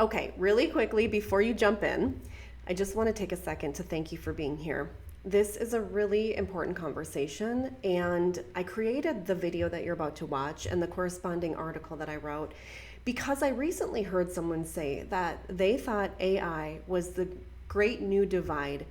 Okay, really quickly before you jump in, I just want to take a second to thank you for being here. This is a really important conversation, and I created the video that you're about to watch and the corresponding article that I wrote because I recently heard someone say that they thought AI was the great new divide.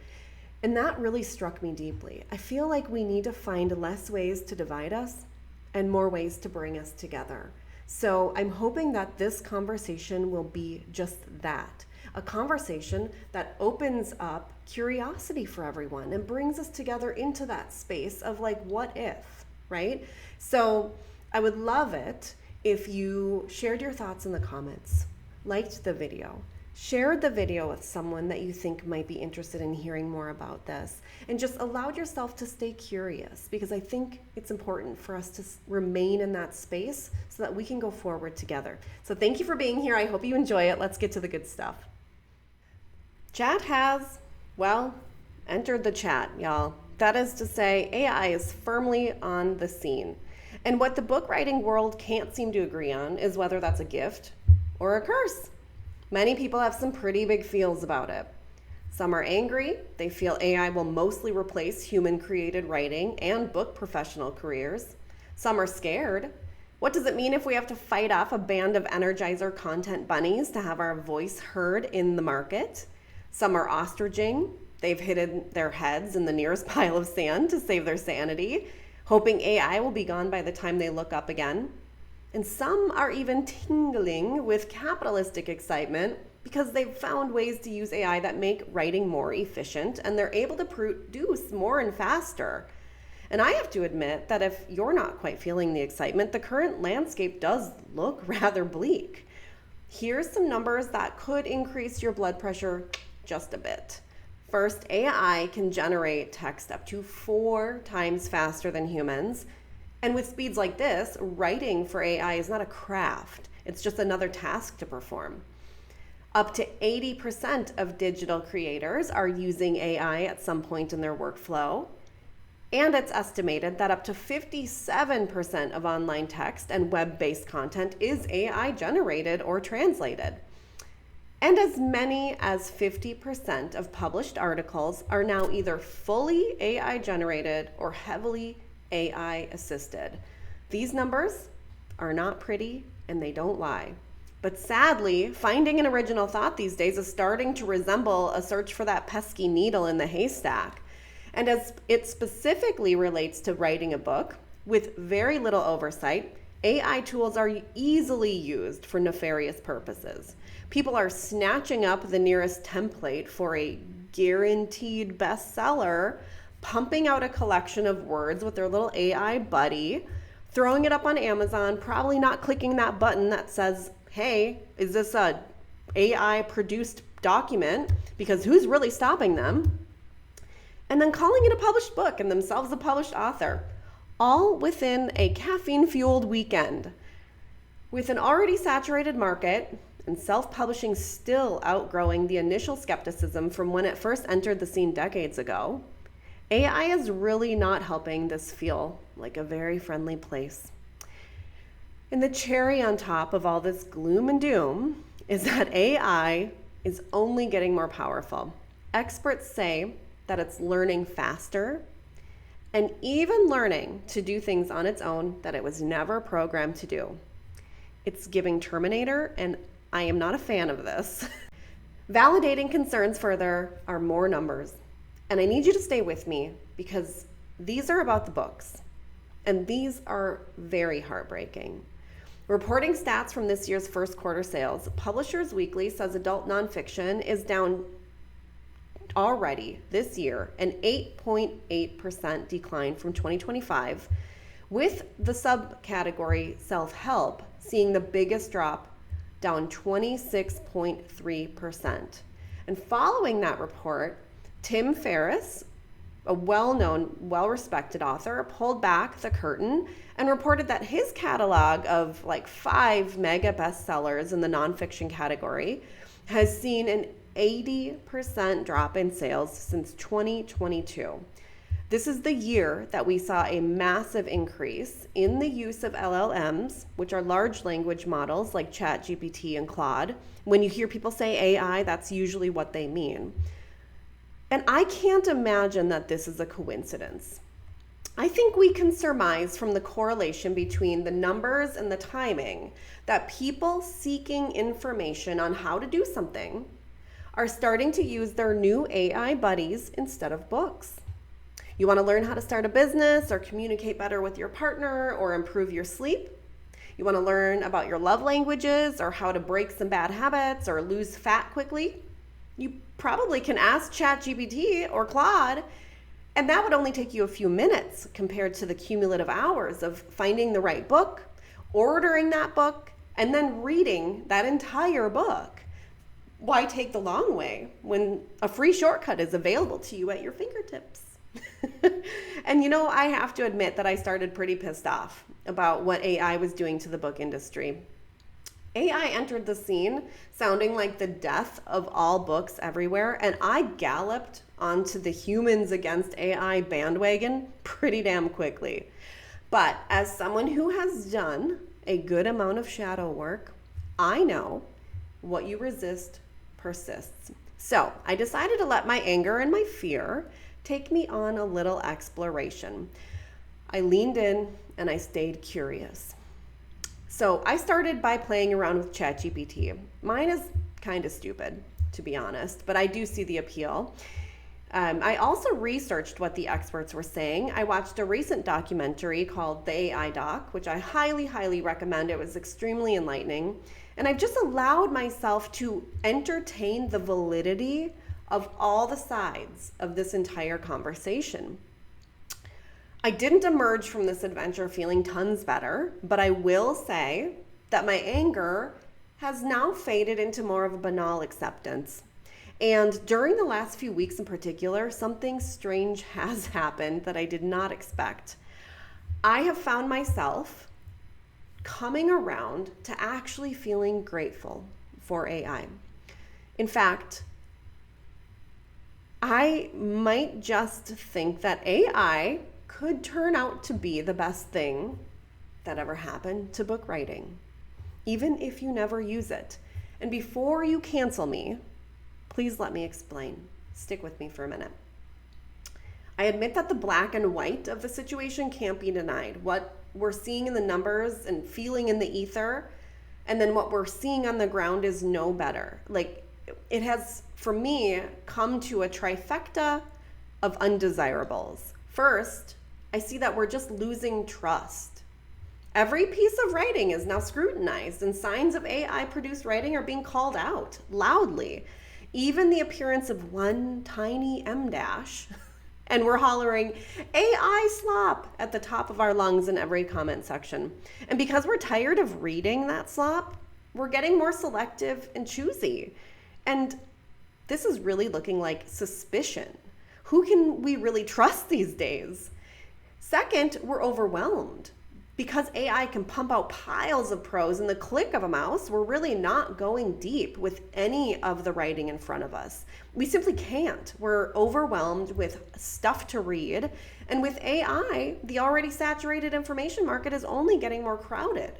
And that really struck me deeply. I feel like we need to find less ways to divide us and more ways to bring us together. So I'm hoping that this conversation will be just that, a conversation that opens up curiosity for everyone and brings us together into that space of like, what if, right? So I would love it if you shared your thoughts in the comments, liked the video, shared the video with someone that you think might be interested in hearing more about this, and just allowed yourself to stay curious, because I think it's important for us to remain in that space so that we can go forward together. So thank you for being here. I hope you enjoy it. Let's get to the good stuff. Chat has, well, entered the chat, y'all. That is to say, AI is firmly on the scene. And what the book writing world can't seem to agree on is whether that's a gift or a curse. Many people have some pretty big feels about it. Some are angry. They feel AI will mostly replace human-created writing and book professional careers. Some are scared. What does it mean if we have to fight off a band of Energizer content bunnies to have our voice heard in the market? Some are ostriching. They've hidden their heads in the nearest pile of sand to save their sanity, hoping AI will be gone by the time they look up again. And some are even tingling with capitalistic excitement because they've found ways to use AI that make writing more efficient, and they're able to produce more and faster. And I have to admit that if you're not quite feeling the excitement, the current landscape does look rather bleak. Here's some numbers that could increase your blood pressure just a bit. First, AI can generate text up to 4 times faster than humans. And with speeds like this, writing for AI is not a craft. It's just another task to perform. Up to 80% of digital creators are using AI at some point in their workflow. And it's estimated that up to 57% of online text and web-based content is AI generated or translated. And as many as 50% of published articles are now either fully AI generated or heavily AI assisted. These numbers are not pretty and they don't lie. But sadly, finding an original thought these days is starting to resemble a search for that pesky needle in the haystack. And as it specifically relates to writing a book, with very little oversight, AI tools are easily used for nefarious purposes. People are snatching up the nearest template for a guaranteed bestseller, pumping out a collection of words with their little AI buddy, throwing it up on Amazon, probably not clicking that button that says, hey, is this a AI produced document? Because who's really stopping them? And then calling it a published book and themselves a published author, all within a caffeine-fueled weekend. With an already saturated market and self-publishing still outgrowing the initial skepticism from when it first entered the scene decades ago, AI is really not helping this feel like a very friendly place. And the cherry on top of all this gloom and doom is that AI is only getting more powerful. Experts say that it's learning faster and even learning to do things on its own that it was never programmed to do. It's giving Terminator, and I am not a fan of this. Validating concerns further are more numbers. And I need you to stay with me because these are about the books. And these are very heartbreaking. Reporting stats from this year's first quarter sales, Publishers Weekly says adult nonfiction is down already this year, an 8.8% decline from 2025, with the subcategory self-help seeing the biggest drop, down 26.3%. And following that report, Tim Ferriss, a well-known, well-respected author, pulled back the curtain and reported that his catalog of like 5 mega bestsellers in the nonfiction category has seen an 80% drop in sales since 2022. This is the year that we saw a massive increase in the use of LLMs, which are large language models like ChatGPT and Claude. When you hear people say AI, that's usually what they mean. And I can't imagine that this is a coincidence. I think we can surmise from the correlation between the numbers and the timing that people seeking information on how to do something are starting to use their new AI buddies instead of books. You want to learn how to start a business or communicate better with your partner or improve your sleep? You want to learn about your love languages or how to break some bad habits or lose fat quickly? You probably can ask ChatGPT or Claude, and that would only take you a few minutes compared to the cumulative hours of finding the right book, ordering that book, and then reading that entire book. Why take the long way when a free shortcut is available to you at your fingertips? And I have to admit that I started pretty pissed off about what AI was doing to the book industry. AI entered the scene sounding like the death of all books everywhere, and I galloped onto the humans against AI bandwagon pretty damn quickly. But as someone who has done a good amount of shadow work, I know what you resist persists. So I decided to let my anger and my fear take me on a little exploration. I leaned in and I stayed curious. So I started by playing around with ChatGPT. Mine is kind of stupid, to be honest, but I do see the appeal. I also researched what the experts were saying. I watched a recent documentary called The AI Doc, which I highly, highly recommend. It was extremely enlightening. And I've just allowed myself to entertain the validity of all the sides of this entire conversation. I didn't emerge from this adventure feeling tons better, but I will say that my anger has now faded into more of a banal acceptance. And during the last few weeks in particular, something strange has happened that I did not expect. I have found myself coming around to actually feeling grateful for AI. In fact, I might just think that AI could turn out to be the best thing that ever happened to book writing, even if you never use it. And before you cancel me, please let me explain. Stick with me for a minute. I admit that the black and white of the situation can't be denied. What we're seeing in the numbers and feeling in the ether, and then what we're seeing on the ground is no better. It has, for me, come to a trifecta of undesirables. First, I see that we're just losing trust. Every piece of writing is now scrutinized, and signs of AI-produced writing are being called out loudly. Even the appearance of one tiny M-dash, and we're hollering AI slop at the top of our lungs in every comment section. And because we're tired of reading that slop, we're getting more selective and choosy. And this is really looking like suspicion. Who can we really trust these days? Second, we're overwhelmed. Because AI can pump out piles of prose in the click of a mouse, we're really not going deep with any of the writing in front of us. We simply can't. We're overwhelmed with stuff to read. And with AI, the already saturated information market is only getting more crowded.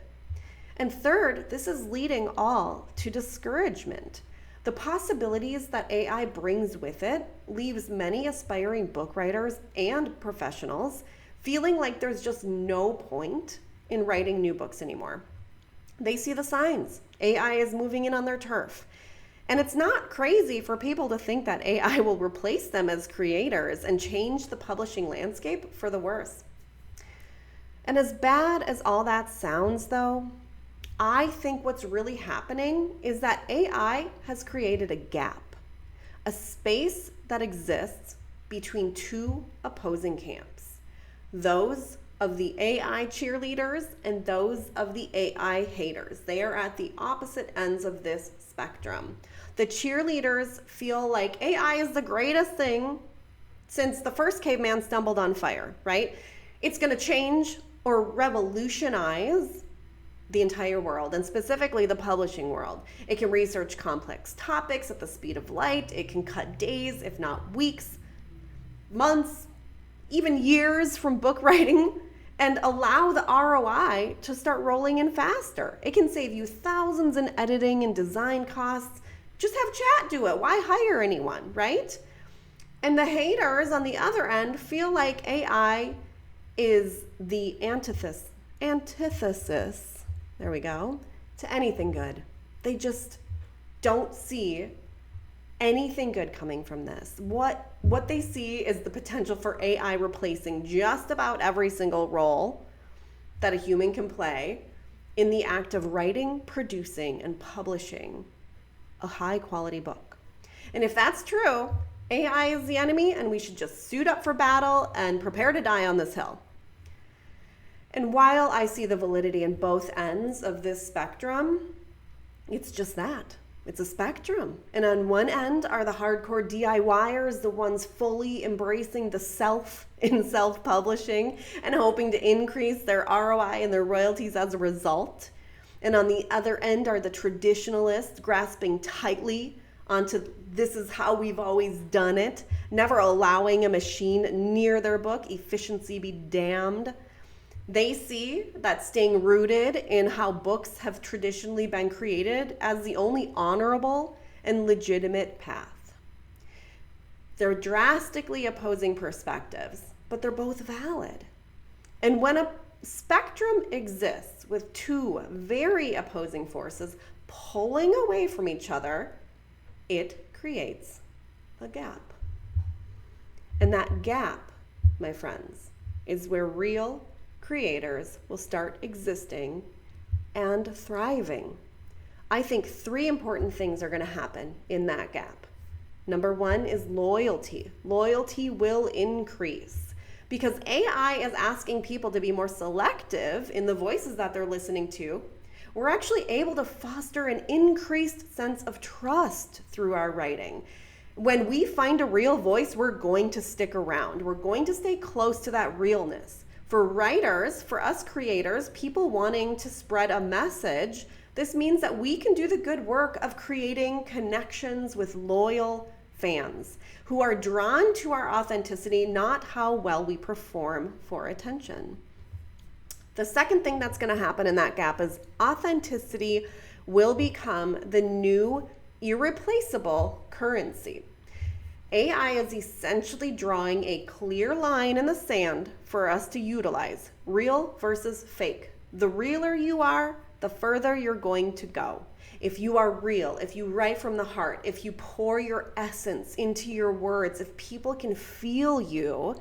And third, this is leading all to discouragement. The possibilities that AI brings with it leaves many aspiring book writers and professionals feeling like there's just no point in writing new books anymore. They see the signs. AI is moving in on their turf. And it's not crazy for people to think that AI will replace them as creators and change the publishing landscape for the worse. And as bad as all that sounds, though, I think what's really happening is that AI has created a gap, a space that exists between two opposing camps, those of the AI cheerleaders and those of the AI haters. They are at the opposite ends of this spectrum. The cheerleaders feel like AI is the greatest thing since the first caveman stumbled on fire, right? It's going to change or revolutionize the entire world, and specifically the publishing world. It can research complex topics at the speed of light. It can cut days, if not weeks, months, even years from book writing and allow the ROI to start rolling in faster. It can save you thousands in editing and design costs. Just have chat do it. Why hire anyone, right? And the haters on the other end feel like AI is the antithesis, there we go, to anything good. They just don't see anything good coming from this. What they see is the potential for AI replacing just about every single role that a human can play in the act of writing, producing, and publishing a high quality book. And if that's true, AI is the enemy and we should just suit up for battle and prepare to die on this hill. And while I see the validity in both ends of this spectrum, it's just that. It's a spectrum. And on one end are the hardcore DIYers, the ones fully embracing the self in self-publishing and hoping to increase their ROI and their royalties as a result. And on the other end are the traditionalists grasping tightly onto this is how we've always done it, never allowing a machine near their book, efficiency be damned. They see that staying rooted in how books have traditionally been created as the only honorable and legitimate path. They're drastically opposing perspectives, but they're both valid. And when a spectrum exists with two very opposing forces pulling away from each other, it creates a gap. And that gap, my friends, is where real creators will start existing and thriving. I think three important things are going to happen in that gap. Number one is loyalty. Loyalty will increase because AI is asking people to be more selective in the voices that they're listening to. We're actually able to foster an increased sense of trust through our writing. When we find a real voice, we're going to stick around. We're going to stay close to that realness. For writers, for us creators, people wanting to spread a message, this means that we can do the good work of creating connections with loyal fans who are drawn to our authenticity, not how well we perform for attention. The second thing that's going to happen in that gap is authenticity will become the new irreplaceable currency. AI is essentially drawing a clear line in the sand for us to utilize, real versus fake. The realer you are, the further you're going to go. If you are real, if you write from the heart, if you pour your essence into your words, if people can feel you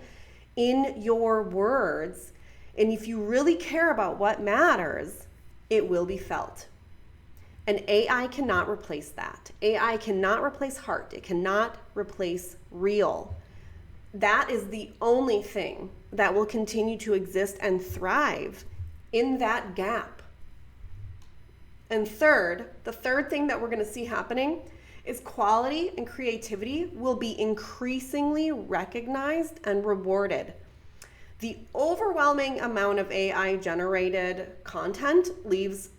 in your words, and if you really care about what matters, it will be felt. And AI cannot replace that. AI cannot replace heart. It cannot replace real. That is the only thing that will continue to exist and thrive in that gap. And third, the third thing that we're going to see happening is quality and creativity will be increasingly recognized and rewarded. The overwhelming amount of AI generated content leaves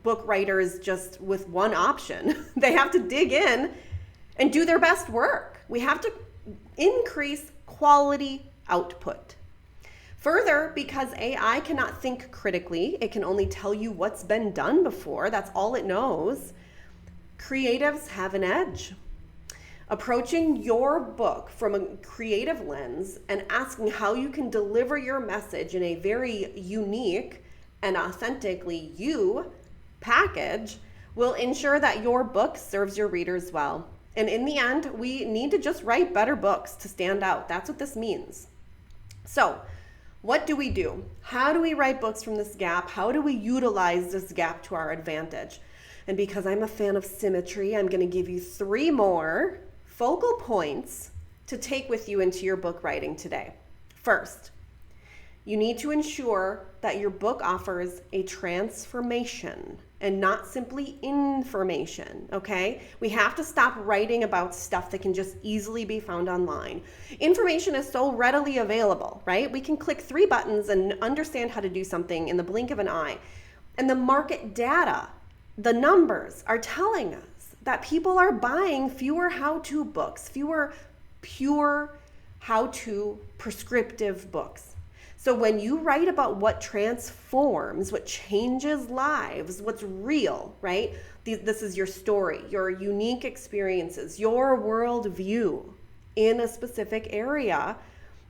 book writers just with one option. They have to dig in and do their best work. We have to increase quality output. Further, because AI cannot think critically, it can only tell you what's been done before, that's all it knows, creatives have an edge. Approaching your book from a creative lens and asking how you can deliver your message in a very unique and authentically you package will ensure that your book serves your readers well. And in the end, we need to just write better books to stand out. That's what this means. So, what do? How do we write books from this gap? How do we utilize this gap to our advantage? And because I'm a fan of symmetry, I'm going to give you 3 more focal points to take with you into your book writing today. First, you need to ensure that your book offers a transformation and not simply information, okay? We have to stop writing about stuff that can just easily be found online. Information is so readily available, right? We can click 3 buttons and understand how to do something in the blink of an eye. And the market data, the numbers are telling us that people are buying fewer how-to books, fewer pure how-to prescriptive books. So when you write about what transforms, what changes lives, what's real, right? This is your story, your unique experiences, your worldview in a specific area.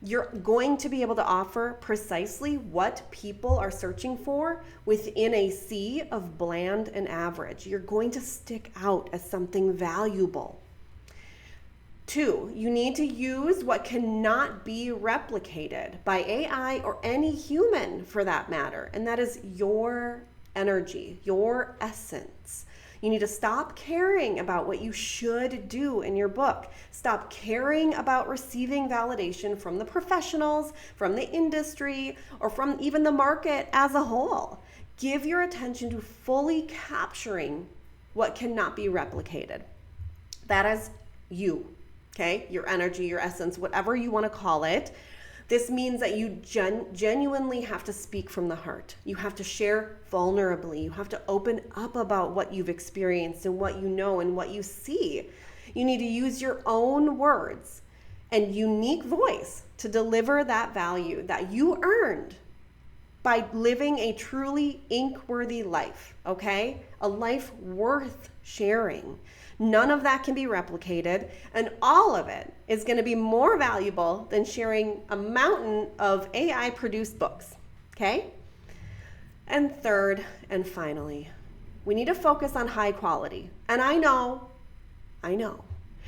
You're going to be able to offer precisely what people are searching for within a sea of bland and average. You're going to stick out as something valuable. 2, you need to use what cannot be replicated by AI or any human for that matter, and that is your energy, your essence. You need to stop caring about what you should do in your book. Stop caring about receiving validation from the professionals, from the industry, or from even the market as a whole. Give your attention to fully capturing what cannot be replicated. That is you. Okay, your energy, your essence, whatever you want to call it. This means that you genuinely have to speak from the heart. You have to share vulnerably. You have to open up about what you've experienced and what you know and what you see. You need to use your own words and unique voice to deliver that value that you earned by living a truly ink-worthy life, okay? A life worth sharing. None of that can be replicated, and all of it is going to be more valuable than sharing a mountain of AI-produced books, okay? And third and finally, we need to focus on high quality. And I know,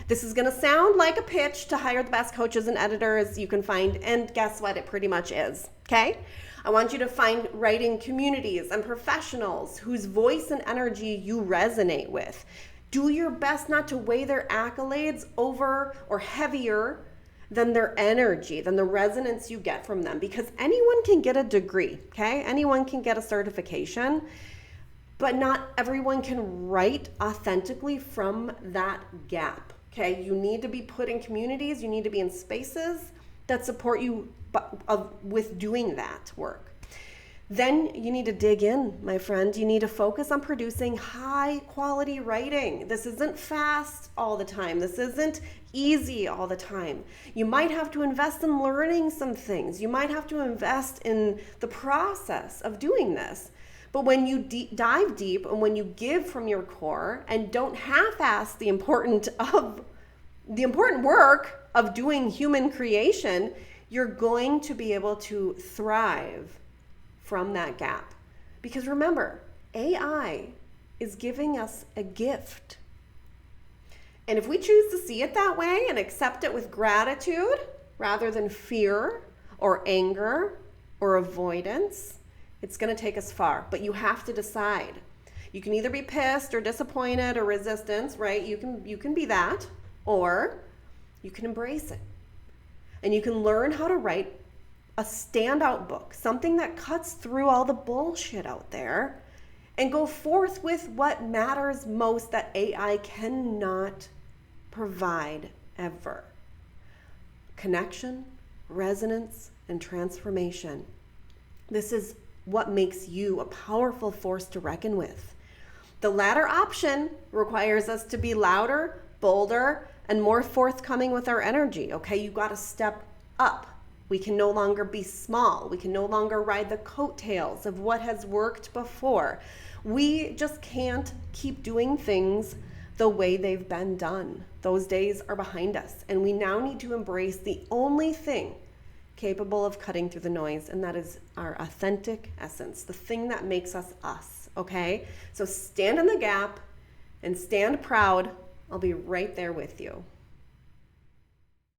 this is going to sound like a pitch to hire the best coaches and editors you can find, and guess what? It pretty much is, okay? I want you to find writing communities and professionals whose voice and energy you resonate with. Do your best not to weigh their accolades over or heavier than their energy, than the resonance you get from them, because anyone can get a degree, okay? Anyone can get a certification, but not everyone can write authentically from that gap, okay? You need to be put in communities, you need to be in spaces that support you with doing that work. Then you need to dig in, my friend. You need to focus on producing high quality writing. This isn't fast all the time. This isn't easy all the time. You might have to invest in learning some things. You might have to invest in the process of doing this. But when you dive deep and when you give from your core and don't half-ass the important work of doing human creation, you're going to be able to thrive from that gap. Because remember, AI is giving us a gift. And if we choose to see it that way and accept it with gratitude rather than fear or anger or avoidance, it's going to take us far. But you have to decide. You can either be pissed or disappointed or resistance, right? You can be that, or you can embrace it. And you can learn how to write a standout book, something that cuts through all the bullshit out there and go forth with what matters most that AI cannot provide ever. Connection, resonance, and transformation. This is what makes you a powerful force to reckon with. The latter option requires us to be louder, bolder, and more forthcoming with our energy, okay? You got to step up. We can no longer be small. We can no longer ride the coattails of what has worked before. We just can't keep doing things the way they've been done. Those days are behind us, and we now need to embrace the only thing capable of cutting through the noise, and that is our authentic essence, the thing that makes us us, okay? So stand in the gap and stand proud. I'll be right there with you.